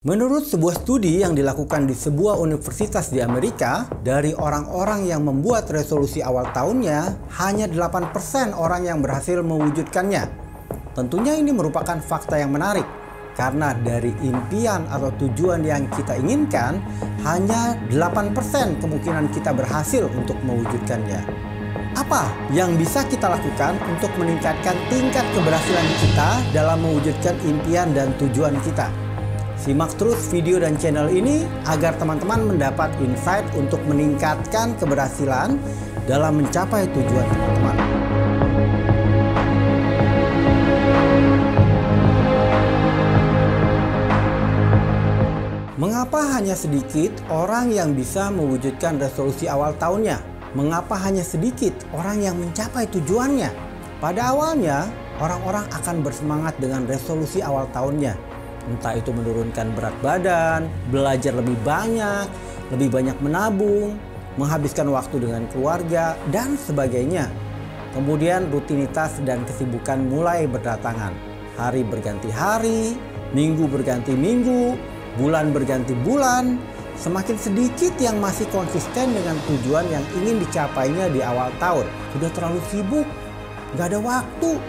Menurut sebuah studi yang dilakukan di sebuah universitas di Amerika, dari orang-orang yang membuat resolusi awal tahunnya, hanya 8% orang yang berhasil mewujudkannya. Tentunya ini merupakan fakta yang menarik, karena dari impian atau tujuan yang kita inginkan, hanya 8% kemungkinan kita berhasil untuk mewujudkannya. Apa yang bisa kita lakukan untuk meningkatkan tingkat keberhasilan kita dalam mewujudkan impian dan tujuan kita? Simak terus video dan channel ini agar teman-teman mendapat insight untuk meningkatkan keberhasilan dalam mencapai tujuan teman-teman. Mengapa hanya sedikit orang yang bisa mewujudkan resolusi awal tahunnya? Mengapa hanya sedikit orang yang mencapai tujuannya? Pada awalnya, orang-orang akan bersemangat dengan resolusi awal tahunnya. Entah itu menurunkan berat badan, belajar lebih banyak menabung, menghabiskan waktu dengan keluarga, dan sebagainya. Kemudian rutinitas dan kesibukan mulai berdatangan. Hari berganti hari, minggu berganti minggu, bulan berganti bulan. Semakin sedikit yang masih konsisten dengan tujuan yang ingin dicapainya di awal tahun. Sudah terlalu sibuk, gak ada waktu.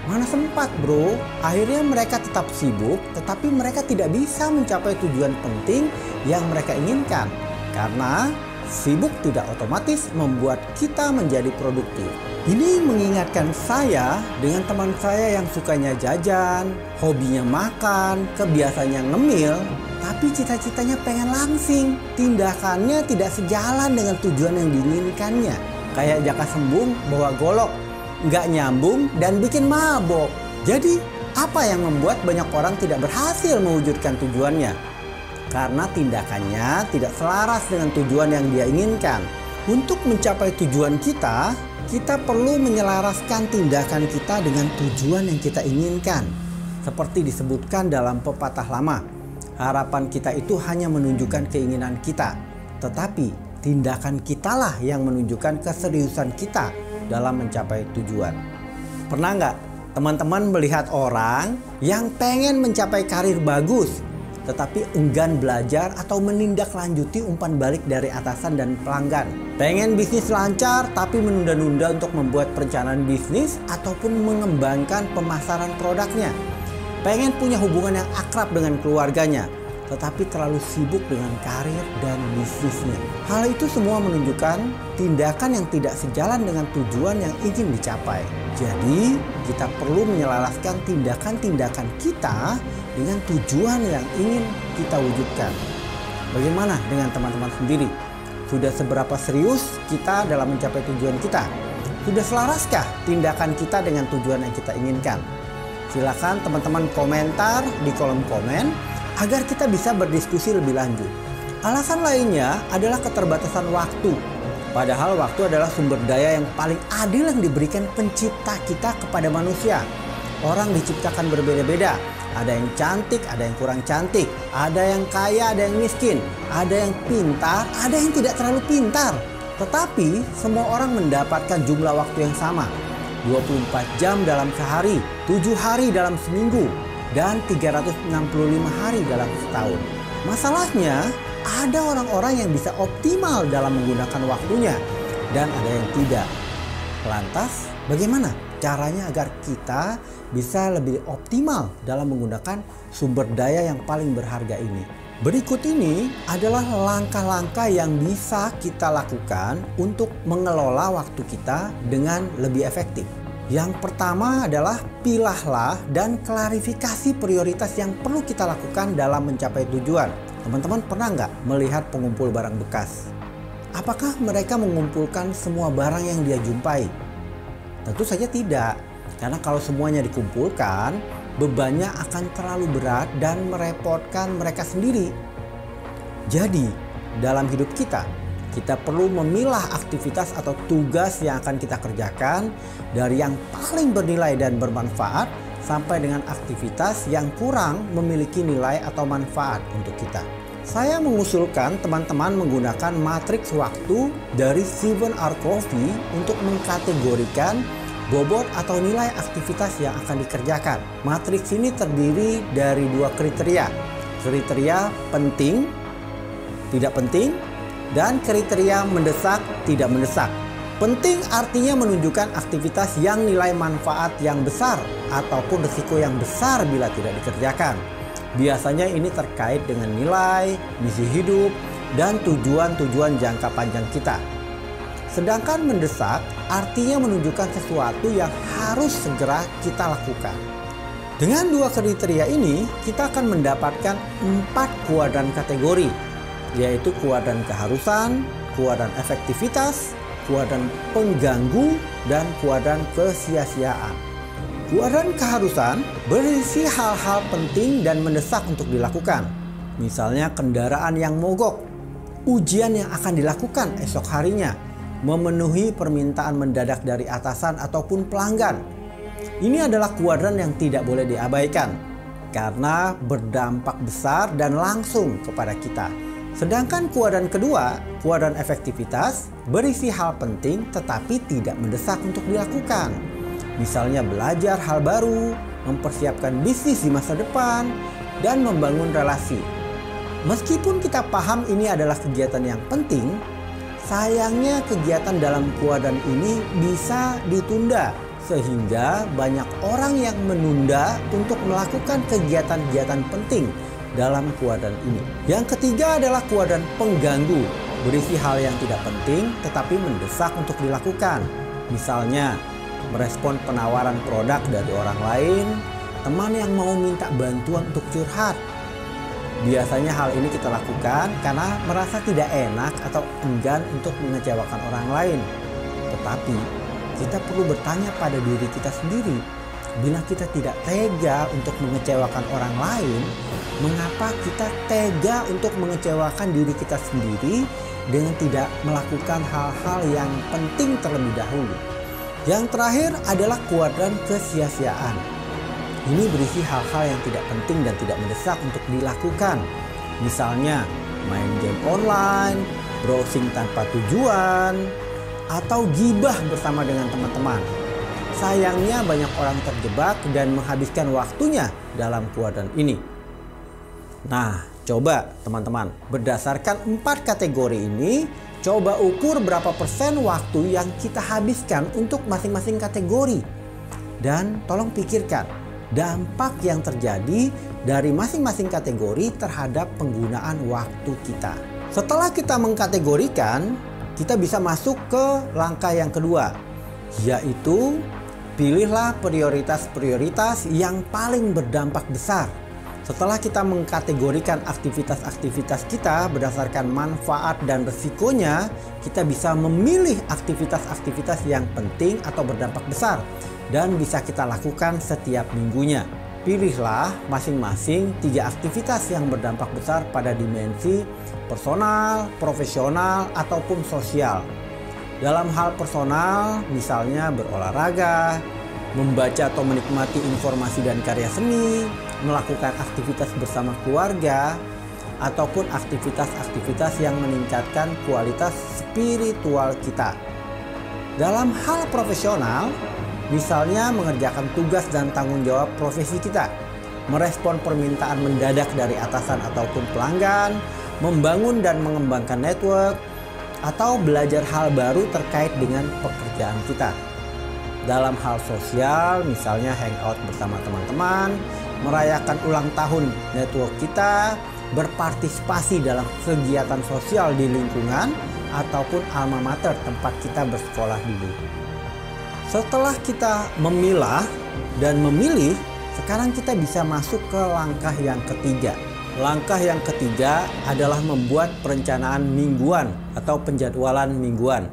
Mana sempat bro? Akhirnya mereka tetap sibuk, tetapi mereka tidak bisa mencapai tujuan penting yang mereka inginkan. Karena sibuk tidak otomatis membuat kita menjadi produktif. Ini mengingatkan saya dengan teman saya yang sukanya jajan, hobinya makan, kebiasaannya ngemil, tapi cita-citanya pengen langsing. Tindakannya tidak sejalan dengan tujuan yang diinginkannya. Kayak Jaka Sembung bawa golok, nggak nyambung dan bikin mabok. Jadi apa yang membuat banyak orang tidak berhasil mewujudkan tujuannya? Karena tindakannya tidak selaras dengan tujuan yang dia inginkan. Untuk mencapai tujuan kita perlu menyelaraskan tindakan kita dengan tujuan yang kita inginkan. Seperti disebutkan dalam pepatah lama, harapan kita itu hanya menunjukkan keinginan kita, tetapi tindakan kitalah yang menunjukkan keseriusan kita dalam mencapai tujuan. Pernah nggak teman-teman melihat orang yang pengen mencapai karir bagus, tetapi enggan belajar atau menindaklanjuti umpan balik dari atasan dan pelanggan? Pengen bisnis lancar tapi menunda-nunda untuk membuat perencanaan bisnis ataupun mengembangkan pemasaran produknya? Pengen punya hubungan yang akrab dengan keluarganya, tetapi terlalu sibuk dengan karir dan bisnisnya. Hal itu semua menunjukkan tindakan yang tidak sejalan dengan tujuan yang ingin dicapai. Jadi, kita perlu menyelaraskan tindakan-tindakan kita dengan tujuan yang ingin kita wujudkan. Bagaimana dengan teman-teman sendiri? Sudah seberapa serius kita dalam mencapai tujuan kita? Sudah selaraskah tindakan kita dengan tujuan yang kita inginkan? Silakan teman-teman komentar di kolom komen agar kita bisa berdiskusi lebih lanjut. Alasan lainnya adalah keterbatasan waktu. Padahal waktu adalah sumber daya yang paling adil yang diberikan pencipta kita kepada manusia. Orang diciptakan berbeda-beda. Ada yang cantik, ada yang kurang cantik. Ada yang kaya, ada yang miskin. Ada yang pintar, ada yang tidak terlalu pintar. Tetapi semua orang mendapatkan jumlah waktu yang sama. 24 jam dalam sehari, 7 hari dalam seminggu, dan 365 hari dalam setahun. Masalahnya, ada orang-orang yang bisa optimal dalam menggunakan waktunya dan ada yang tidak. Lantas, bagaimana caranya agar kita bisa lebih optimal dalam menggunakan sumber daya yang paling berharga ini? Berikut ini adalah langkah-langkah yang bisa kita lakukan untuk mengelola waktu kita dengan lebih efektif. Yang pertama adalah pilahlah dan klarifikasi prioritas yang perlu kita lakukan dalam mencapai tujuan. Teman-teman pernah nggak melihat pengumpul barang bekas? Apakah mereka mengumpulkan semua barang yang dia jumpai? Tentu saja tidak. Karena kalau semuanya dikumpulkan, bebannya akan terlalu berat dan merepotkan mereka sendiri. Jadi, dalam hidup kita perlu memilah aktivitas atau tugas yang akan kita kerjakan dari yang paling bernilai dan bermanfaat sampai dengan aktivitas yang kurang memiliki nilai atau manfaat untuk kita. Saya mengusulkan teman-teman menggunakan matriks waktu dari Stephen R. Covey untuk mengkategorikan bobot atau nilai aktivitas yang akan dikerjakan. Matriks ini terdiri dari 2 kriteria. kriteria penting, tidak penting, dan kriteria mendesak, tidak mendesak. Penting artinya menunjukkan aktivitas yang nilai manfaat yang besar ataupun risiko yang besar bila tidak dikerjakan. Biasanya ini terkait dengan nilai, misi hidup, dan tujuan-tujuan jangka panjang kita. Sedangkan mendesak artinya menunjukkan sesuatu yang harus segera kita lakukan. Dengan dua kriteria ini, kita akan mendapatkan 4 kuadran kategori, yaitu kuadran keharusan, kuadran efektivitas, kuadran pengganggu, dan kuadran kesia-siaan. Kuadran keharusan berisi hal-hal penting dan mendesak untuk dilakukan. Misalnya kendaraan yang mogok, ujian yang akan dilakukan esok harinya, memenuhi permintaan mendadak dari atasan ataupun pelanggan. Ini adalah kuadran yang tidak boleh diabaikan karena berdampak besar dan langsung kepada kita. Sedangkan kuadran kedua, kuadran efektivitas, berisi hal penting tetapi tidak mendesak untuk dilakukan. Misalnya belajar hal baru, mempersiapkan bisnis di masa depan, dan membangun relasi. Meskipun kita paham ini adalah kegiatan yang penting, sayangnya kegiatan dalam kuadran ini bisa ditunda. Sehingga banyak orang yang menunda untuk melakukan kegiatan-kegiatan penting dalam kuadran ini. Yang ketiga adalah kuadran pengganggu, berisi hal yang tidak penting tetapi mendesak untuk dilakukan. Misalnya, merespon penawaran produk dari orang lain, teman yang mau minta bantuan untuk curhat. Biasanya hal ini kita lakukan karena merasa tidak enak atau enggan untuk mengecewakan orang lain. Tetapi kita perlu bertanya pada diri kita sendiri, bila kita tidak tega untuk mengecewakan orang lain, mengapa kita tega untuk mengecewakan diri kita sendiri dengan tidak melakukan hal-hal yang penting terlebih dahulu? Yang terakhir adalah kuadran kesia-siaan. Ini berisi hal-hal yang tidak penting dan tidak mendesak untuk dilakukan. Misalnya main game online, browsing tanpa tujuan, atau gibah bersama dengan teman-teman. Sayangnya banyak orang terjebak dan menghabiskan waktunya dalam kuadran ini. Nah, coba teman-teman, berdasarkan 4 kategori ini, coba ukur berapa persen waktu yang kita habiskan untuk masing-masing kategori. Dan tolong pikirkan dampak yang terjadi dari masing-masing kategori terhadap penggunaan waktu kita. Setelah kita mengkategorikan, kita bisa masuk ke langkah yang kedua, yaitu pilihlah prioritas-prioritas yang paling berdampak besar. Setelah kita mengkategorikan aktivitas-aktivitas kita berdasarkan manfaat dan resikonya, kita bisa memilih aktivitas-aktivitas yang penting atau berdampak besar dan bisa kita lakukan setiap minggunya. Pilihlah masing-masing 3 aktivitas yang berdampak besar pada dimensi personal, profesional, ataupun sosial. Dalam hal personal, misalnya berolahraga, membaca atau menikmati informasi dan karya seni, melakukan aktivitas bersama keluarga, ataupun aktivitas-aktivitas yang meningkatkan kualitas spiritual kita. Dalam hal profesional, misalnya mengerjakan tugas dan tanggung jawab profesi kita, merespon permintaan mendadak dari atasan ataupun pelanggan, membangun dan mengembangkan network, atau belajar hal baru terkait dengan pekerjaan kita. Dalam hal sosial, misalnya hangout bersama teman-teman, merayakan ulang tahun network kita, berpartisipasi dalam kegiatan sosial di lingkungan, ataupun alma mater tempat kita bersekolah dulu. Setelah kita memilah dan memilih, sekarang kita bisa masuk ke langkah yang ketiga. Langkah yang ketiga adalah membuat perencanaan mingguan atau penjadwalan mingguan.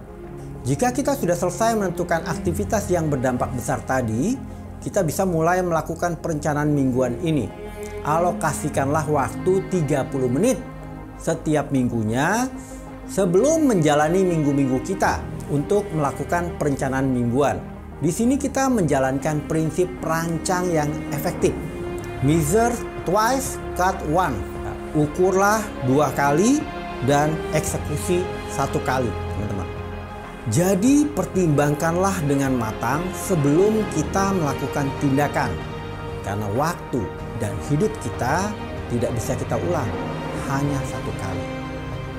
Jika kita sudah selesai menentukan aktivitas yang berdampak besar tadi, kita bisa mulai melakukan perencanaan mingguan ini. Alokasikanlah waktu 30 menit setiap minggunya sebelum menjalani minggu-minggu kita untuk melakukan perencanaan mingguan. Di sini kita menjalankan prinsip perancang yang efektif. Measure twice, cut once. Ukurlah 2 kali dan eksekusi 1 kali, teman-teman. Jadi pertimbangkanlah dengan matang sebelum kita melakukan tindakan. Karena waktu dan hidup kita tidak bisa kita ulang, hanya satu kali.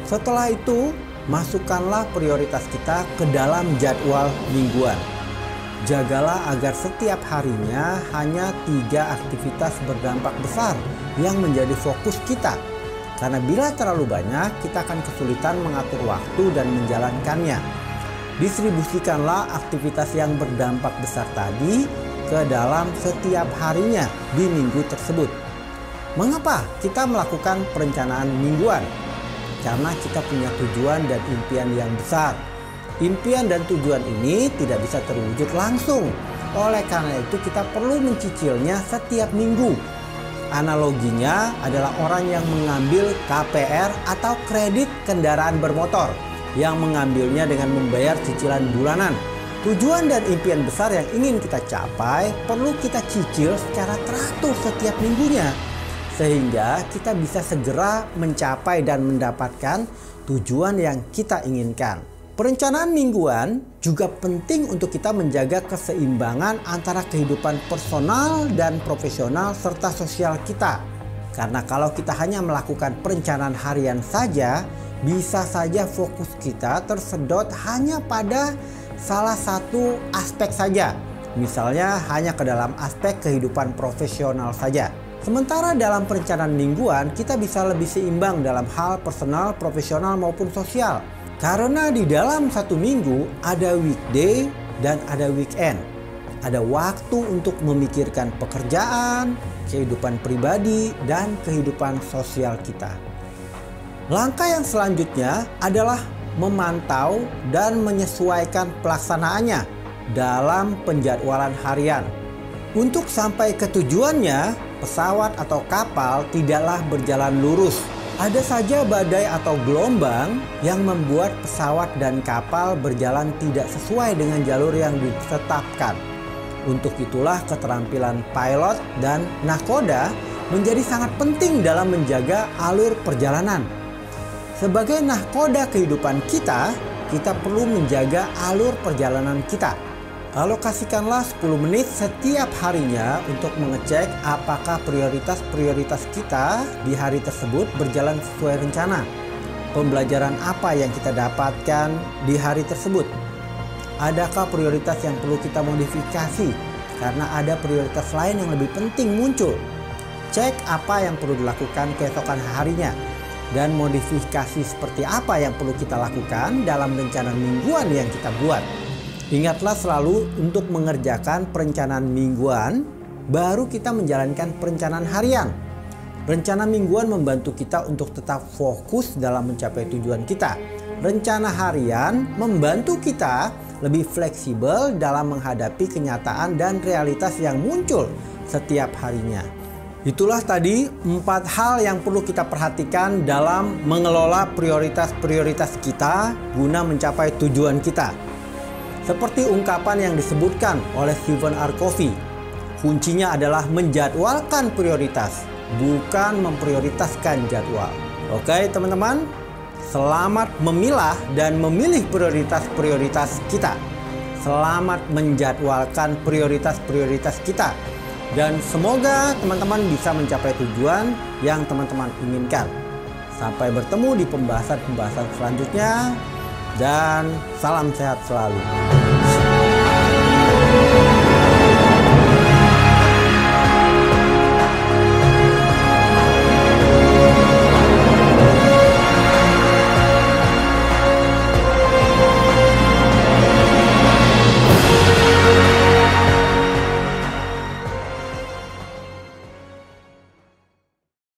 Setelah itu, masukkanlah prioritas kita ke dalam jadwal mingguan. Jagalah agar setiap harinya hanya 3 aktivitas berdampak besar yang menjadi fokus kita. Karena bila terlalu banyak, kita akan kesulitan mengatur waktu dan menjalankannya. Distribusikanlah aktivitas yang berdampak besar tadi ke dalam setiap harinya di minggu tersebut. Mengapa kita melakukan perencanaan mingguan? Karena kita punya tujuan dan impian yang besar. Impian dan tujuan ini tidak bisa terwujud langsung. Oleh karena itu kita perlu mencicilnya setiap minggu. Analoginya adalah orang yang mengambil KPR atau kredit kendaraan bermotor, yang mengambilnya dengan membayar cicilan bulanan. Tujuan dan impian besar yang ingin kita capai perlu kita cicil secara teratur setiap minggunya, sehingga kita bisa segera mencapai dan mendapatkan tujuan yang kita inginkan. Perencanaan mingguan juga penting untuk kita menjaga keseimbangan antara kehidupan personal dan profesional serta sosial kita. Karena kalau kita hanya melakukan perencanaan harian saja, bisa saja fokus kita tersedot hanya pada salah satu aspek saja. Misalnya hanya ke dalam aspek kehidupan profesional saja. Sementara dalam perencanaan mingguan kita bisa lebih seimbang dalam hal personal, profesional maupun sosial. Karena di dalam satu minggu ada weekday dan ada weekend. Ada waktu untuk memikirkan pekerjaan, kehidupan pribadi, dan kehidupan sosial kita. Langkah yang selanjutnya adalah memantau dan menyesuaikan pelaksanaannya dalam penjadwalan harian. Untuk sampai ke tujuannya, pesawat atau kapal tidaklah berjalan lurus. Ada saja badai atau gelombang yang membuat pesawat dan kapal berjalan tidak sesuai dengan jalur yang ditetapkan. Untuk itulah keterampilan pilot dan nahkoda menjadi sangat penting dalam menjaga alur perjalanan. Sebagai nahkoda kehidupan kita, kita perlu menjaga alur perjalanan kita. Alokasikanlah 10 menit setiap harinya untuk mengecek apakah prioritas-prioritas kita di hari tersebut berjalan sesuai rencana. Pembelajaran apa yang kita dapatkan di hari tersebut? Adakah prioritas yang perlu kita modifikasi karena ada prioritas lain yang lebih penting muncul? Cek apa yang perlu dilakukan keesokan harinya dan modifikasi seperti apa yang perlu kita lakukan dalam rencana mingguan yang kita buat. Ingatlah selalu untuk mengerjakan perencanaan mingguan, baru kita menjalankan perencanaan harian. Rencana mingguan membantu kita untuk tetap fokus dalam mencapai tujuan kita. Rencana harian membantu kita lebih fleksibel dalam menghadapi kenyataan dan realitas yang muncul setiap harinya. Itulah tadi 4 hal yang perlu kita perhatikan dalam mengelola prioritas-prioritas kita guna mencapai tujuan kita. Seperti ungkapan yang disebutkan oleh Stephen R. Covey, kuncinya adalah menjadwalkan prioritas, bukan memprioritaskan jadwal. Oke teman-teman, selamat memilah dan memilih prioritas-prioritas kita. Selamat menjadwalkan prioritas-prioritas kita. Dan semoga teman-teman bisa mencapai tujuan yang teman-teman inginkan. Sampai bertemu di pembahasan-pembahasan selanjutnya. Dan salam sehat selalu.